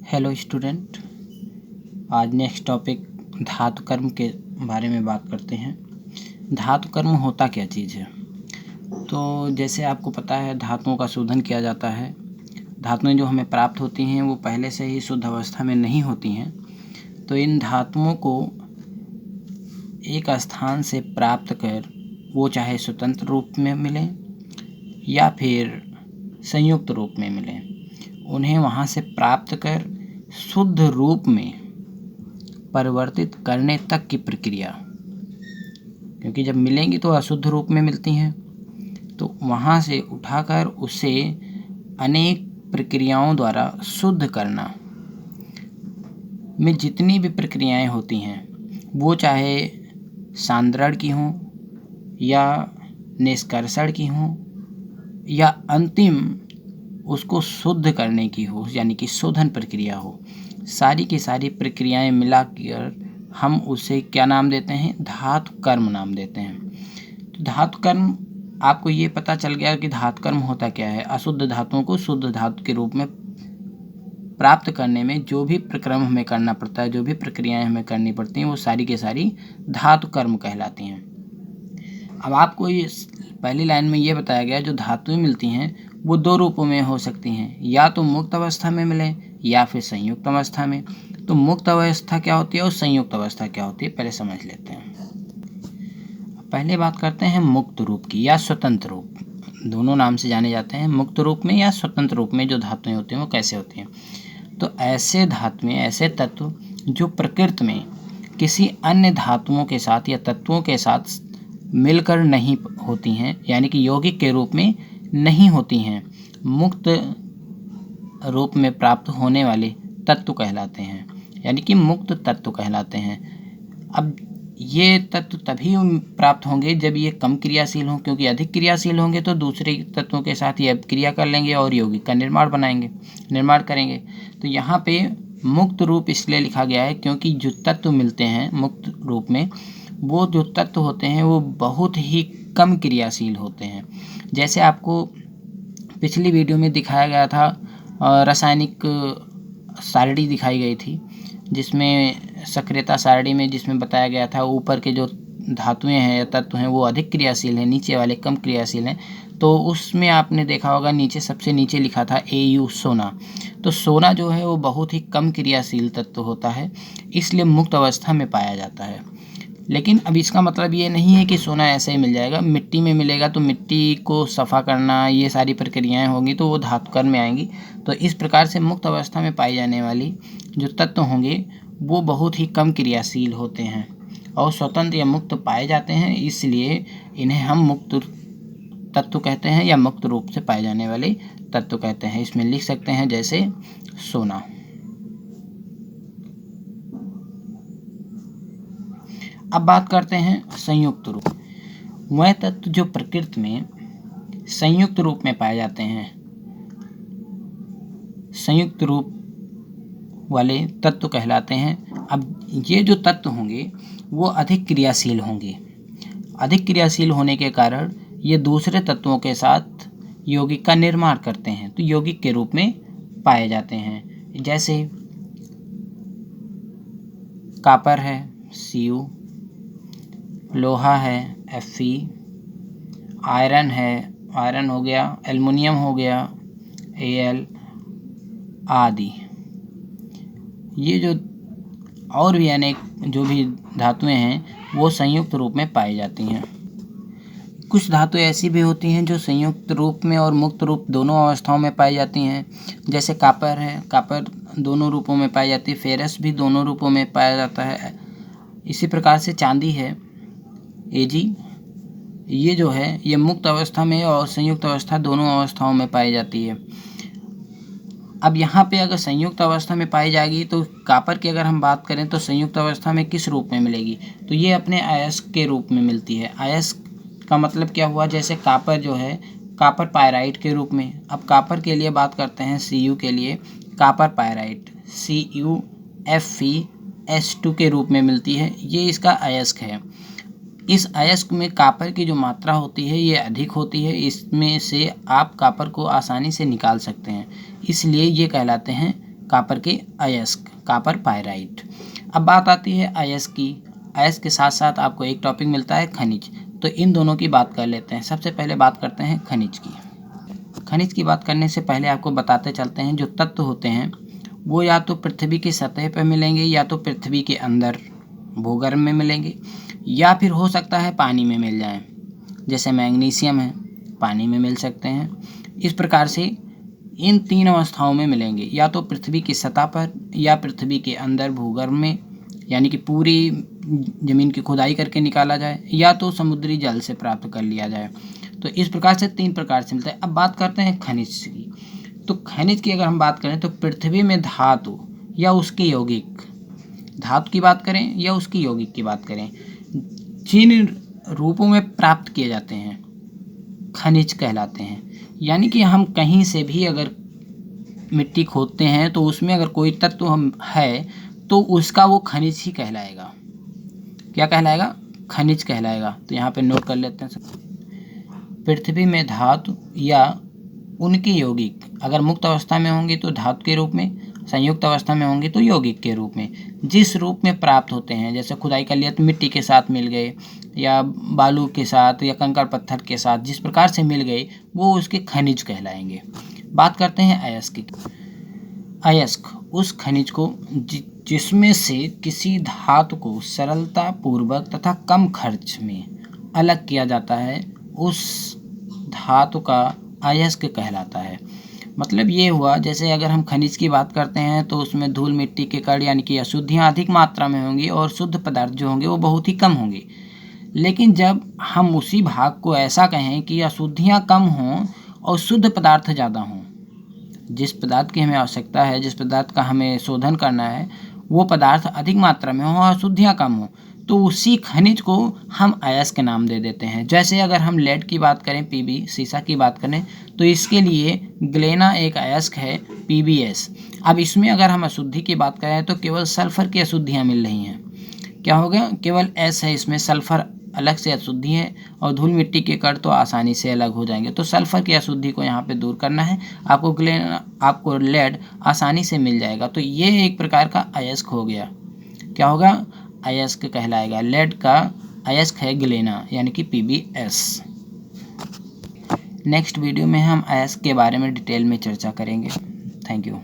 Hello student, आज next topic धातु कर्म के बारे में बात करते हैं। धातु कर्म होता क्या चीज़ है? तो जैसे आपको पता है, धातुओं का शोधन किया जाता है। धातुएं जो हमें प्राप्त होती हैं वो पहले से ही शुद्ध अवस्था में नहीं होती हैं। तो इन धातुओं को एक स्थान से प्राप्त कर वो चाहे स्वतंत्र रूप में मिले या फिर संयुक्त रूप में मिले, उन्हें वहाँ से प्राप्त कर शुद्ध रूप में परिवर्तित करने तक की प्रक्रिया, क्योंकि जब मिलेंगी तो अशुद्ध रूप में मिलती हैं, तो वहाँ से उठाकर उसे अनेक प्रक्रियाओं द्वारा शुद्ध करना में जितनी भी प्रक्रियाएं होती हैं वो चाहे सांद्रण की हों या निष्कर्षण की हों या अंतिम उसको शुद्ध करने की हो, यानी कि शोधन प्रक्रिया हो, सारी की सारी प्रक्रियाएं मिलाकर हम उसे क्या नाम देते हैं? धातु कर्म नाम देते हैं। तो धातु कर्म, आपको ये पता चल गया कि धातु कर्म होता क्या है। अशुद्ध धातुओं को शुद्ध धातु के रूप में प्राप्त करने में जो भी प्रक्रम हमें करना पड़ता है, जो भी प्रक्रियाएं हमें करनी पड़ती हैं, वो सारी की सारी धातु कर्म कहलाती हैं। अब आपको ये पहली लाइन में ये बताया गया, जो धातुएं मिलती हैं वो दो रूपों में हो सकती हैं, या तो मुक्त अवस्था में मिले या फिर संयुक्त अवस्था में। तो मुक्त अवस्था क्या होती है और संयुक्त अवस्था क्या होती है, पहले समझ लेते हैं। पहले बात करते हैं मुक्त रूप की या स्वतंत्र रूप। दोनों नाम से जाने जाते हैं, मुक्त रूप में या स्वतंत्र रूप में जो धातुएं होती हैं वो कैसे होती हैं। तो ऐसे धातुएं, ऐसे तत्व जो प्रकृति में किसी अन्य धातुओं के साथ या तत्वों के साथ मिलकर नहीं होती हैं, यानी कि यौगिक के रूप में नहीं होती हैं, मुक्त रूप में प्राप्त होने वाले तत्व कहलाते हैं, यानी कि मुक्त तत्व कहलाते हैं। अब ये तत्व तभी प्राप्त होंगे जब ये कम क्रियाशील हों, क्योंकि अधिक क्रियाशील होंगे तो दूसरे तत्वों के साथ ये क्रिया कर लेंगे और यौगिक का निर्माण करेंगे। तो यहाँ पे मुक्त रूप इसलिए लिखा गया है क्योंकि जो तत्व मिलते हैं मुक्त रूप में, वो जो तत्व होते हैं वो बहुत ही कम क्रियाशील होते हैं। जैसे आपको पिछली वीडियो में दिखाया गया था, रासायनिक सारणी दिखाई गई थी, जिसमें सक्रियता सारणी में जिसमें बताया गया था ऊपर के जो धातुएं हैं या तत्व हैं वो अधिक क्रियाशील हैं, नीचे वाले कम क्रियाशील हैं। तो उसमें आपने देखा होगा नीचे सबसे नीचे लिखा था Au सोना। तो सोना जो है वो बहुत ही कम क्रियाशील तत्व होता है, इसलिए मुक्त अवस्था में पाया जाता है। लेकिन अब इसका मतलब ये नहीं है कि सोना ऐसे ही मिल जाएगा। मिट्टी में मिलेगा तो मिट्टी को सफ़ा करना, ये सारी प्रक्रियाएं होंगी तो वो धातु कर्म में आएंगी। तो इस प्रकार से मुक्त अवस्था में पाई जाने वाली जो तत्व होंगे वो बहुत ही कम क्रियाशील होते हैं और स्वतंत्र या मुक्त पाए जाते हैं, इसलिए इन्हें हम मुक्त तत्व कहते हैं या मुक्त रूप से पाए जाने वाले तत्व कहते हैं। इसमें लिख सकते हैं जैसे सोना। अब बात करते हैं संयुक्त रूप। वह तत्व जो प्रकृति में संयुक्त रूप में पाए जाते हैं, संयुक्त रूप वाले तत्व कहलाते हैं। अब ये जो तत्व होंगे वो अधिक क्रियाशील होंगे। अधिक क्रियाशील होने के कारण ये दूसरे तत्वों के साथ यौगिक का निर्माण करते हैं, तो यौगिक के रूप में पाए जाते हैं। जैसे कॉपर है Cu, लोहा है Fe, आयरन है, आयरन हो गया, एल्युमिनियम हो गया Al आदि। ये जो और भी अनेक जो भी धातुएं हैं वो संयुक्त रूप में पाई जाती हैं। कुछ धातुएं ऐसी भी होती हैं जो संयुक्त रूप में और मुक्त रूप दोनों अवस्थाओं में पाई जाती हैं। जैसे कॉपर है, कॉपर दोनों रूपों में पाई जाती है। फेरस भी दोनों रूपों में पाया जाता है। इसी प्रकार से चांदी है Ag, ये जो है ये मुक्त अवस्था में और संयुक्त अवस्था दोनों अवस्थाओं में पाई जाती है। अब यहाँ पे अगर संयुक्त अवस्था में पाई जाएगी तो कॉपर की अगर हम बात करें तो संयुक्त अवस्था में किस रूप में मिलेगी, तो ये अपने अयस्क के रूप में मिलती है। अयस्क का मतलब क्या हुआ, जैसे कॉपर जो है कॉपर पायराइट के रूप में। अब कॉपर के लिए बात करते हैं, Cu के लिए कॉपर पायराइट CuFeS2 के रूप में मिलती है, ये इसका अयस्क है। इस अयस्क में कॉपर की जो मात्रा होती है ये अधिक होती है, इसमें से आप कॉपर को आसानी से निकाल सकते हैं, इसलिए ये कहलाते हैं कॉपर के अयस्क, कॉपर पायराइट। अब बात आती है अयस्क की। अयस्क के साथ साथ आपको एक टॉपिक मिलता है खनिज, तो इन दोनों की बात कर लेते हैं। सबसे पहले बात करते हैं खनिज की। खनिज की बात करने से पहले आपको बताते चलते हैं जो तत्व होते हैं वो या तो पृथ्वी की सतह पर मिलेंगे या तो पृथ्वी के अंदर भूगर्भ में मिलेंगे, या फिर हो सकता है पानी में मिल जाएं। जैसे मैग्नीशियम है, पानी में मिल सकते हैं। इस प्रकार से इन 3 अवस्थाओं में मिलेंगे, या तो पृथ्वी की सतह पर या पृथ्वी के अंदर भूगर्भ में, यानी कि पूरी ज़मीन की खुदाई करके निकाला जाए, या तो समुद्री जल से प्राप्त कर लिया जाए। तो इस प्रकार से 3 प्रकार से मिलता है। अब बात करते हैं खनिज की। तो खनिज की अगर हम बात करें तो पृथ्वी में धातु या उसके यौगिक, धातु की बात करें या उसकी यौगिक की बात करें, जिन रूपों में प्राप्त किए जाते हैं खनिज कहलाते हैं। यानी कि हम कहीं से भी अगर मिट्टी खोदते हैं तो उसमें अगर कोई तत्व हम है तो उसका वो खनिज ही कहलाएगा। क्या कहलाएगा? खनिज कहलाएगा। तो यहाँ पे नोट कर लेते हैं। पृथ्वी में धातु या उनके यौगिक अगर मुक्त अवस्था में होंगे तो धातु के रूप में, संयुक्त अवस्था में होंगे तो यौगिक के रूप में, जिस रूप में प्राप्त होते हैं। जैसे खुदाई कर लिया तो मिट्टी के साथ मिल गए, या बालू के साथ, या कंकड़ पत्थर के साथ, जिस प्रकार से मिल गए वो उसके खनिज कहलाएंगे। बात करते हैं अयस्क की। अयस्क उस खनिज को जिसमें से किसी धातु को सरलता पूर्वक तथा कम खर्च में अलग किया जाता है, उस धातु का अयस्क कहलाता है। मतलब ये हुआ, जैसे अगर हम खनिज की बात करते हैं तो उसमें धूल मिट्टी के कण यानी कि अशुद्धियाँ अधिक मात्रा में होंगी और शुद्ध पदार्थ जो होंगे वो बहुत ही कम होंगे। लेकिन जब हम उसी भाग को ऐसा कहें कि अशुद्धियाँ कम हों और शुद्ध पदार्थ ज़्यादा हों, जिस पदार्थ की हमें आवश्यकता है, जिस पदार्थ का हमें शोधन करना है, वो पदार्थ अधिक मात्रा में हो और अशुद्धियाँ कम हो, तो उसी खनिज को हम अयस्क के नाम दे देते हैं। जैसे अगर हम लेड की बात करें, पीबी, सीसा की बात करें, तो इसके लिए ग्लेना एक अयस्क है, पीबीएस। अब इसमें अगर हम अशुद्धि की बात करें तो केवल सल्फर की अशुद्धियाँ मिल रही हैं। क्या होगा? केवल एस है इसमें, सल्फर अलग से अशुद्धि है और धूल मिट्टी के कण तो आसानी से अलग हो जाएंगे। तो सल्फर की अशुद्धि को यहाँ पे दूर करना है, आपको लेड आसानी से मिल जाएगा। तो ये एक प्रकार का अयस्क हो गया। क्या होगा? अयस्क कहलाएगा। लेड का अयस्क है ग्लेना यानी कि पीबीएस। नेक्स्ट वीडियो में हम अयस्क के बारे में डिटेल में चर्चा करेंगे। Thank you.